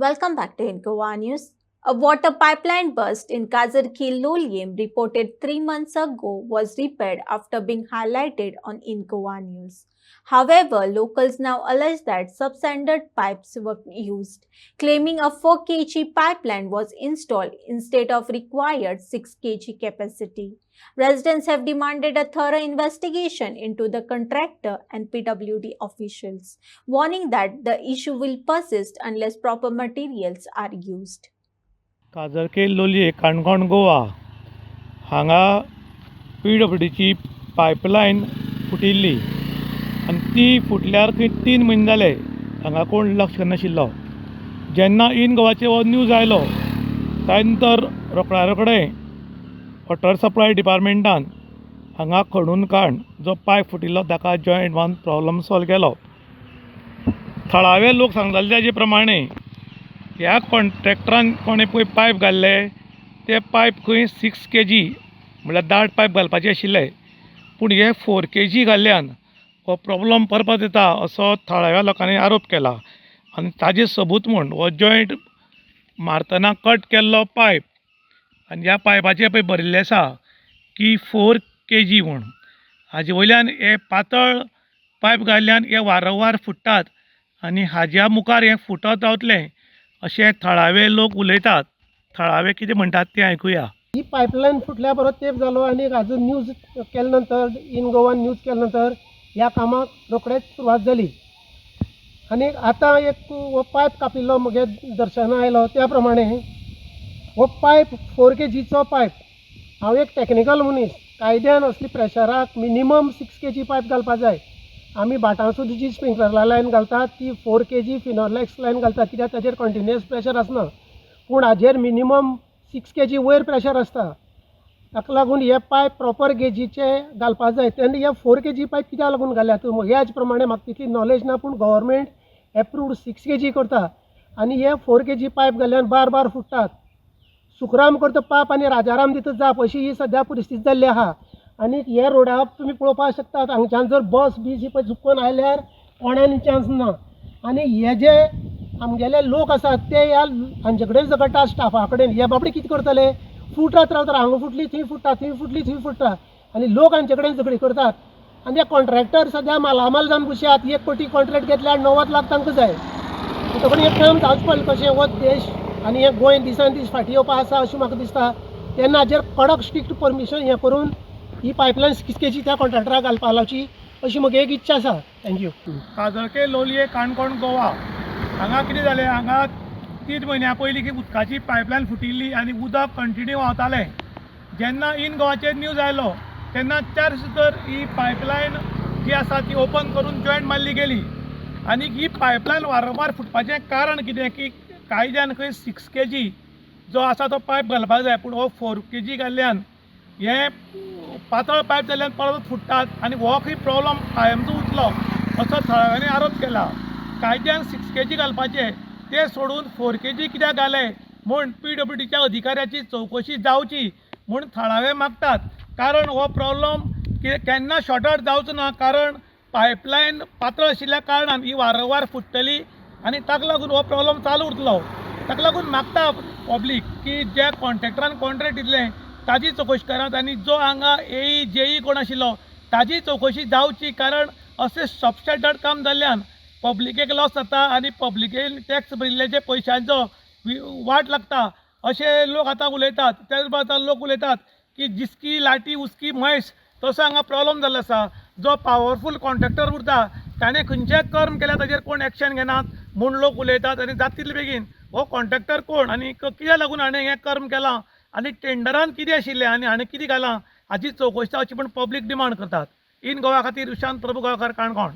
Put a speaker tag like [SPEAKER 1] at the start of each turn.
[SPEAKER 1] Welcome back to Incoa News. A water pipeline burst in Kazarkhi-Lolyem reported 3 months ago was repaired after being highlighted on Incoa News. However, locals now allege that substandard pipes were used, claiming a 4 kg pipeline was installed instead of required 6 kg capacity. Residents have demanded a thorough investigation into the contractor and PWD officials, warning that the issue will persist unless proper materials are used.
[SPEAKER 2] काजरके-लोलये Canacona Goa हांगा PWDची pipeline फुटिल्ली आनी ती फुटल्यार खंय 3 म्हयने जाले हांगा कोण लक्ष नाशिल्लो. जेन्ना इन गोवाचेर हो न्यूज आयलो त्या नंतर रोखडें वॉटर सप्लाय डिपार्टमेंटान हांगा खणून काडून जो पायप फुटिल्लो ताका जॉयंट वन प्रॉब्लम सॉल्व केलो. थळावे लोक सांगताले ताजे प्रमाणे ह्या कॉन्ट्रॅक्टरान कोणें पळय पायप घाल्ले ते पायप खंय 6 kg म्हळ्यार दाट पायप घालपाचे आशिल्ले, पूण हे 4 kg घाल्ल्यान हो प्रॉब्लम परत येता असो थळाव्या लोकांनी आरोप केला. आनी ताजें सबूत म्हूण हो जॉयंट मारतना कट केल्लो पायप आनी ह्या पायपाचेर पळय बरयल्लें आसा की 4 kg म्हूण. हाजे वयल्यान हे पातळ पायप घाल्ल्यान हे वारंवार फुट्टात आनी हाज्या मुखार हे फुटत रावतलें अशें थळावे लोक उलयतात. थळावे कितें म्हणटात तें आयकुया.
[SPEAKER 3] ही पायपलायन फुटल्या बरो तेंप जालो आनी हाजो न्यूज केले नंतर इन गोवा न्यूज केले नंतर ह्या कामाक रोखडेच सुरवात जाली. आनी आतां एक हो पायप कापिल्लो म्हगे दर्शना आयलो त्या प्रमाणे हो पायप 4 kgचो पायप. हांव एक टॅक्निकल मनीस, कायद्यान असली प्रेशराक मिनिमम 6 kg पायप घालपा जाय. आमी बाटां सुद्दां जी स्प्रिंकलर लायन घालतात ती 4 kg फिनोलेक्स लायन घालतात कित्याक ताचेर कंटिन्युअस प्रेशर आसना, पूण हाजेर मिनिमम 6 kg वयर प्रेशर आसता. ताका लागून हे पायप प्रॉपर गेजीचे घालपा जाय. तेन्ना हे 4 kg पायप कित्याक लागून घाल्यात म्हज्या हाजे प्रमाणे म्हाका तितली नॉलेज ना, पूण गव्हर्मेंट एप्रूव्ड 6 kg करता आनी हे 4 kg पायप घाल्ल्यान बार फुटतात. सुखराम करता पाप आनी राजाराम दिता जाप अशी ही सद्या परिस्थिती जाल्ली आहा. आनी हे रोडार तुमी पळोवपाक शकतात हांगच्यान जर बस ही पळय चुकून आयल्यार कोणानी चान्स ना. आनी हे जे आमगेले लोक आसात ते ह्या हांचे कडेन झगडटा स्टाफा कडेन. हे बाबडे कितें करतले, फुटत रावतात, हांगा फुटली थंय फुटता, थंय फुटली थंय फुटता आनी लोक हांचे कडेन झगडी करतात. आनी हे कॉन्ट्रॅक्टर सद्या मालामाल जावन बसयात. 1 कोटी कॉन्ट्रॅक्ट घेतल्यार 90 लाख तांकां जाय. म्हणटकूच हें काम जावचें पडलें कशें हो देश आनी हे गोंय दिसान दीस फाटीं येवपा आसा अशें म्हाका दिसता. तेन्ना हाजेर कडक स्ट्रिक्ट परमिशन हें करून ही पायपलायन 6 kg त्या कॉन्ट्रॅक्टराक घालपा लावची अशी म्हजी एक इच्छा आसा. थँक्यू.
[SPEAKER 2] काजरके-लोलये काणकोण गोवा हांगा कितें जालें, हांगा 3 म्हयन्या पयलीं की उदकाची पायपलायन फुटिल्ली आनी उदक कंटिन्यू व्हांवतालें. जेन्ना इन गोवाचेर न्यूज आयलो तेन्ना 4 दीस भितर ही पायपलायन जी आसा ती ओपन करून जॉयंट मारली गेली. आनी ही पायपलायन वारंवार फुटपाचें कारण कितें की कायद्यान खंय 6 kg जो आसा तो पायप घालपाक जाय, पूण हो 4 kg घाल्ल्यान हे पातळ पायप जाल्ल्यान परत फुटतात आनी हो खंय प्रॉब्लम कायमचो उरतलो असो थळाव्यांनी आरोप केला. कायद्यान 6 kg घालपाचे ते सोडून 4 kg कित्याक घाले म्हूण PWDच्या अधिकाऱ्याची चवकशी जावची म्हूण थळावे मागतात. कारण हो प्रॉब्लम केन्ना शॉर्ट आउट जावचो ना, कारण पायपलायन पातळ आशिल्ल्या कारणान ही वारंवार फुटतली आनी ताका लागून हो प्रॉब्लम चालू उरतलो. ताका लागून मागता पब्लीक की ज्या कॉन्ट्रॅक्टरान कॉन्ट्रॅक्ट दितलें ताजी चवकशी करात आनी जो हांगा AE JE कोण आशिल्लो ताजी चवकशी जावची. कारण अशें सबस्टँडर्ड काम जाल्ल्यान पब्लिकेक लॉस जाता आनी पब्लिकेन टॅक्स भरिल्ल्याचे पयशांचो वाट लागता अशे लोक आतां उलयतात. त्याच भायर लोक उलयतात की जिसकी लाटी उसकी म्हैस, तसो हांगा प्रॉब्लम जाल्लो आसा. जो पावरफूल कॉन्ट्रॅक्टर उरता ताणें खंयचेंय कर्म केल्यार ताचेर कोण एक्शन घेनात म्हूण लोक उलयतात. आनी जाता तितले बेगीन हो कॉन्ट्रॅक्टर कोण आनी कित्याक लागून हाणें हें कर्म केलां आनी टेंडरान कितें आशिल्लें आनी हाणें कितें घालां हाची चवकशी जावची म्हूण पब्लीक डिमांड करतात. इन गोवा खातीर विशांत प्रभुगांवकार, काणकोण.